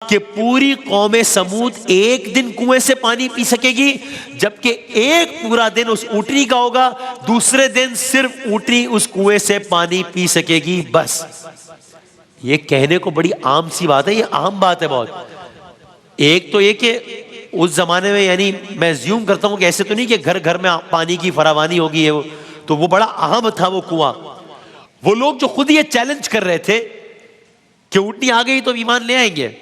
कि पूरी कौमे समूद एक दिन कुएं से पानी पी सकेगी, जबकि एक पूरा दिन उस ऊँटनी का होगा, दूसरे दिन सिर्फ ऊँटनी उस कुएं से पानी पी सकेगी। बस ये कहने को बड़ी आम सी बात है, ये आम बात है बहुत। एक तो ये कि उस जमाने में, यानी मैं ज्यूम करता हूं कि ऐसे तो नहीं कि घर घर में पानी की फरावानी होगी है, वो तो वो बड़ा अहम था वो कुआं। वो लोग जो खुद ये चैलेंज कर रहे थे कि ऊँटनी आ गई तो ईमान ले आएंगे,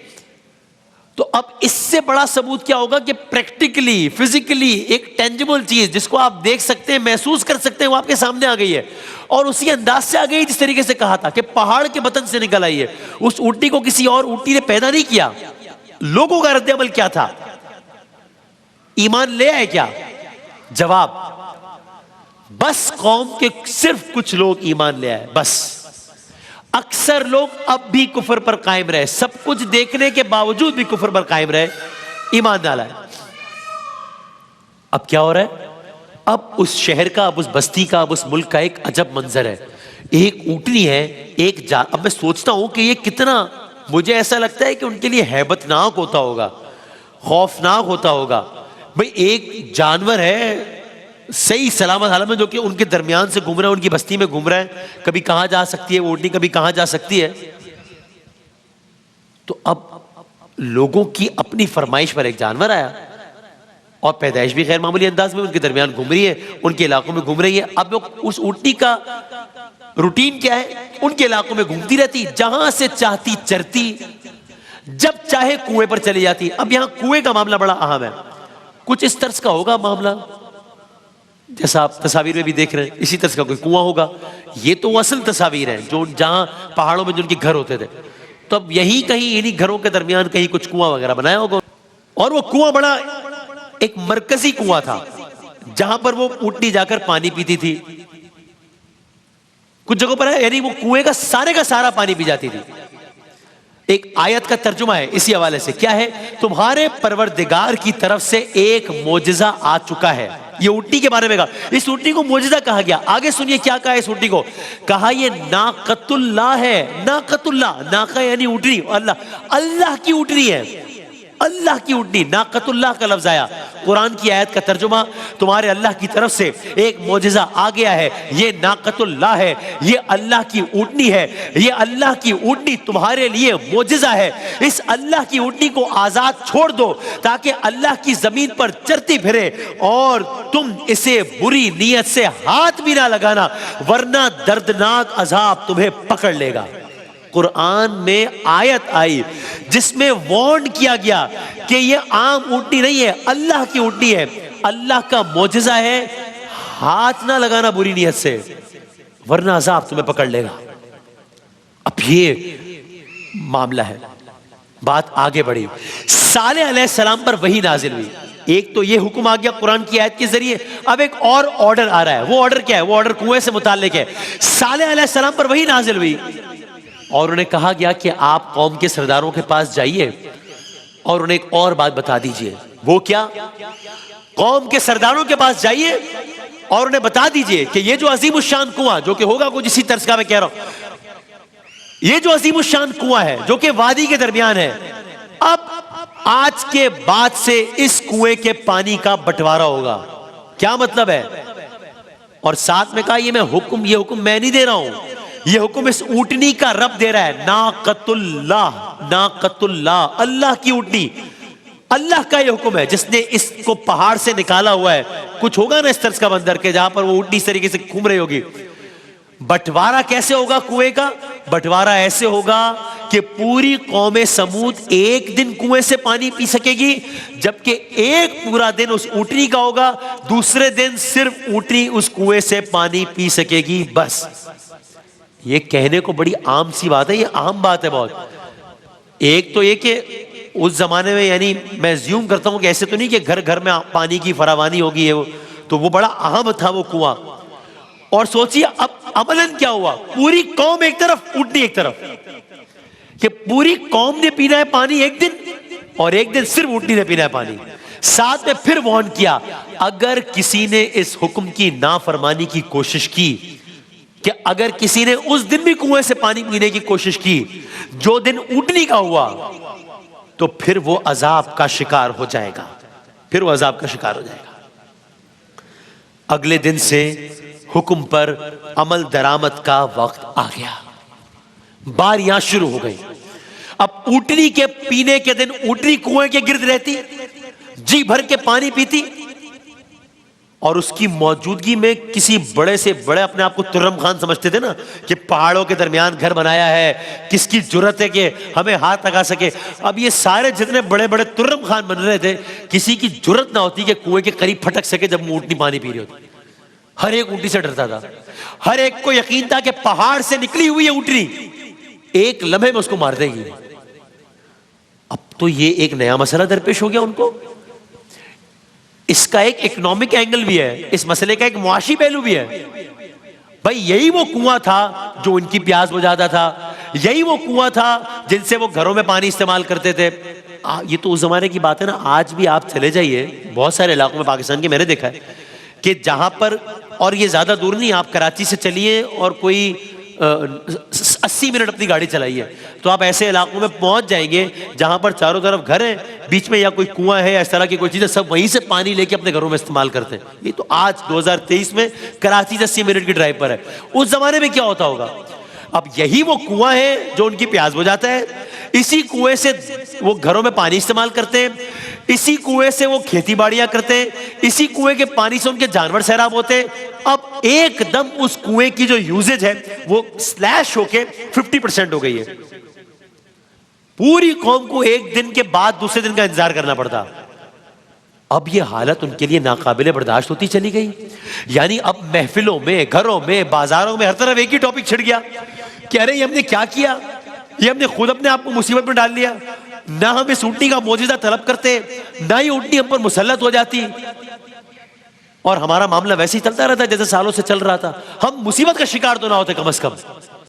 तो अब इससे बड़ा सबूत क्या होगा कि प्रैक्टिकली फिजिकली एक टेंजिबल चीज जिसको आप देख सकते हैं, महसूस कर सकते हैं, वो आपके सामने आ गई है और उसी अंदाज से आ गई जिस तरीके से कहा था कि पहाड़ के बतन से निकल आई है। उस ऊँटनी को किसी और ऊँटनी ने पैदा नहीं किया। लोगों का रद्द-ए-अमल क्या था? ईमान ले आए क्या? जवाब, बस कौम के सिर्फ कुछ लोग ईमान ले आए। बस अक्सर लोग अब भी कुफर पर कायम रहे, सब कुछ देखने के बावजूद भी कुफर पर कायम रहे, ईमान ना लाए। अब क्या हो रहा है? अब उस शहर का, अब उस बस्ती का, अब उस मुल्क का एक अजब मंजर है। एक ऊँटनी है, एक अब मैं सोचता हूं कि ये कितना, मुझे ऐसा लगता है कि उनके लिए हैबतनाक होता होगा, खौफनाक होता होगा। भाई एक जानवर है सही सलामत हालत में, जो कि उनके दरमियान से घूम रहा है, उनकी बस्ती में घूम रहा है, कभी कहां जा सकती है ऊँटनी, कभी कहां जा सकती है। तो अब लोगों की अपनी फरमाइश पर एक जानवर आया और पैदाइश भी गैर मामूली अंदाज में उनके दरमियान घूम रही है, उनके इलाकों में घूम रही है। अब उस ऊँटनी का रूटीन क्या है? उनके इलाकों में घूमती रहती, जहां से चाहती चरती, जब चाहे कुएं पर चली जाती। अब यहां कुएं का मामला बड़ा अहम है। कुछ इस तरह का होगा मामला जैसा आप तस्वीर में भी देख रहे हैं, इसी तरह का कोई कुआं होगा। ये तो असल तस्वीर है जो जहां पहाड़ों में जो उनके घर होते थे, तो अब यहीं कहीं इन्हीं घरों के दरमियान कहीं कुछ कुआं वगैरह बनाया होगा। और वो कुआं बड़ा एक मरकजी कुआं था जहां पर वो ऊँटनी जाकर पानी पीती थी। कुछ जगहों पर है, यानी वो कुएं का सारा पानी पी जाती थी। एक आयत का तर्जुमा है इसी हवाले से, क्या है? तुम्हारे परवरदिगार की तरफ से एक मोजिजा आ चुका है। ये ऊँटनी के बारे में कहा, इस ऊँटनी को मोजिजा कहा गया। आगे सुनिए क्या कहा इस ऊँटनी को, कहा ये नाकतुल्लाह है। नाकतुल्लाह, नाका यानी ऊँटनी, अल्लाह की ऊँटनी है, अल्लाह की ऊँटनी। नाकतुल्लाह का लफ्ज आया। कुरान की आयत का तर्जुमा, तुम्हारे अल्लाह की तरफ से एक मोजिजा आ गया है, ये नाकतुल्लाह है, ये अल्लाह की ऊँटनी है, ये अल्लाह की ऊँटनी तुम्हारे लिए मोजिजा है। इस अल्लाह की ऊँटनी को आजाद छोड़ दो ताकि अल्लाह की जमीन पर चरती फिरे, और तुम इसे बुरी नीयत से हाथ भी ना लगाना, वरना दर्दनाक अजाब तुम्हें पकड़ लेगा। कुरान में आयत आई जिसमें वार्न किया गया कि ये आम ऊँटनी नहीं है, अल्लाह की ऊँटनी है, अल्लाह का मोजिजा है, हाथ ना लगाना बुरी नीयत से, वरना अजाब तुम्हें पकड़ लेगा। अब ये मामला है। बात आगे बढ़ी, सालेह अलैहिस्सलाम पर वही नाजिल हुई। एक तो ये हुक्म आ गया कुरान की आयत के जरिए, अब एक और ऑर्डर आ रहा है। वो ऑर्डर क्या है? वो ऑर्डर कुएं से मुताल्लिक है। सालेह अलैहिस्सलाम पर वही नाजिल हुई और उन्हें कहा गया कि आप कौम के सरदारों के पास जाइए और उन्हें एक और बात बता दीजिए। वो क्या? कौम के सरदारों के पास जाइए और उन्हें बता दीजिए कि ये जो अजीमुशान कुआं, जो कि होगा कुछ इसी तरह का मैं कह रहा हूं, ये जो अजीमुशान कुआं है जो कि वादी के दरमियान है, अब आज के बाद से इस कुएं के पानी का बंटवारा होगा। क्या मतलब है? और साथ में कहा ये हुक्म मैं नहीं दे रहा हूं, ये हुक्म इस ऊँटनी का रब दे रहा है। नाकतुल्लाह, नाकतुल्लाह, अल्लाह की ऊँटनी, अल्लाह का ये हुक्म है जिसने इसको पहाड़ से निकाला हुआ है। कुछ होगा ना इस तरह का बंदर के जहां पर वो ऊँटनी इस तरीके से घूम रही होगी। बंटवारा कैसे होगा कुएं का? बंटवारा ऐसे होगा कि पूरी कौमे समूद एक दिन कुएं से पानी पी सकेगी, जबकि एक पूरा दिन उस ऊँटनी का होगा, दूसरे दिन सिर्फ ऊँटनी उस कुएं से पानी पी सकेगी। बस ये कहने को बड़ी आम सी बात है, ये आम बात है बहुत। एक तो ये कि उस जमाने में, यानी मैं ज्यूम करता हूं कि ऐसे तो नहीं कि घर घर में पानी की फरावानी होगी है, वो तो वो बड़ा अहम था वो कुआं। और सोचिए अब अमलन क्या हुआ, पूरी कौम एक तरफ, ऊँटनी एक तरफ, कि पूरी कौम ने पीना है पानी एक दिन और एक दिन सिर्फ ऊँटनी ने पीना है पानी। साथ में फिर वार्न किया, अगर किसी ने इस हुक्म की नाफरमानी की कोशिश की, कि अगर किसी ने उस दिन भी कुएं से पानी पीने की कोशिश की जो दिन ऊँटनी का हुआ, तो फिर वो अजाब का शिकार हो जाएगा, फिर वो अजाब का शिकार हो जाएगा। अगले दिन से हुक्म पर अमल दरामद का वक्त आ गया, बारियां शुरू हो गई। अब ऊँटनी के पीने के दिन ऊँटनी कुएं के गिर्द रहती, जी भर के पानी पीती, और उसकी मौजूदगी में किसी बड़े से बड़े, अपने आप को तुर्रम खान समझते थे ना कि पहाड़ों के दरमियान घर बनाया है, किसकी जुर्रत है कि हमें हाथ लगा सके। अब ये सारे जितने बड़े बड़े तुर्रम खान बन रहे थे, किसी की जुर्रत ना होती कि कुएं के करीब फटक सके जब ऊँटनी पानी पी रही होती। हर एक ऊँटनी से डरता था, हर एक को यकीन था कि पहाड़ से निकली हुई है ऊँटनी, एक लम्हे में उसको मार देगी। अब तो ये एक नया मसला दरपेश हो गया उनको। इसका एक इकोनॉमिक एंगल भी है, इस मसले का एक मुआशी पहलू भी है। भाई यही वो कुआं था जो उनकी प्यास बुझाता था, यही वो कुआं था जिनसे वो घरों में पानी इस्तेमाल करते थे। ये तो उस जमाने की बात है ना। आज भी आप चले जाइए बहुत सारे इलाकों में पाकिस्तान के, मैंने देखा है कि जहां पर, और ये ज्यादा दूर नहीं, आप कराची से चलिए और कोई 80 मिनट अपनी गाड़ी चलाइए तो आप ऐसे इलाकों में पहुंच जाएंगे जहां पर चारों तरफ घर है, बीच में या कोई कुआं है या इस तरह की कोई चीज है, सब वहीं से पानी लेके अपने घरों में इस्तेमाल करते हैं। ये तो आज 2023 में कराची से 80 मिनट की ड्राइव पर है। उस जमाने में क्या होता होगा? अब यही वो कुआं है जो उनकी प्यास बुझाता है, इसी कुएं से वो घरों में पानी इस्तेमाल करते हैं, इसी कुएं से वो खेती बाड़ियां करते हैं, इसी कुएं के पानी से उनके जानवर सैराब होते हैं। अब एकदम उस कुएं की जो यूजेज है वो स्लैश होके 50% हो गई है। पूरी कौम को एक दिन के बाद दूसरे दिन का इंतजार करना पड़ता। अब ये हालत उनके लिए नाकाबिले बर्दाश्त होती चली गई। यानी अब महफिलों में, घरों में, बाजारों में हर तरफ एक ही टॉपिक छिड़ गया कि अरे ये हमने क्या किया, ये हमने खुद अपने आप को मुसीबत में डाल लिया। ना हम इस ऊँटनी का मौजूदा तलब करते, ना ही ऊँटनी हम पर मुसल्लत हो जाती, और हमारा मामला वैसे ही चलता रहता जैसे सालों से चल रहा था। हम मुसीबत का शिकार तो ना होते कम से कम।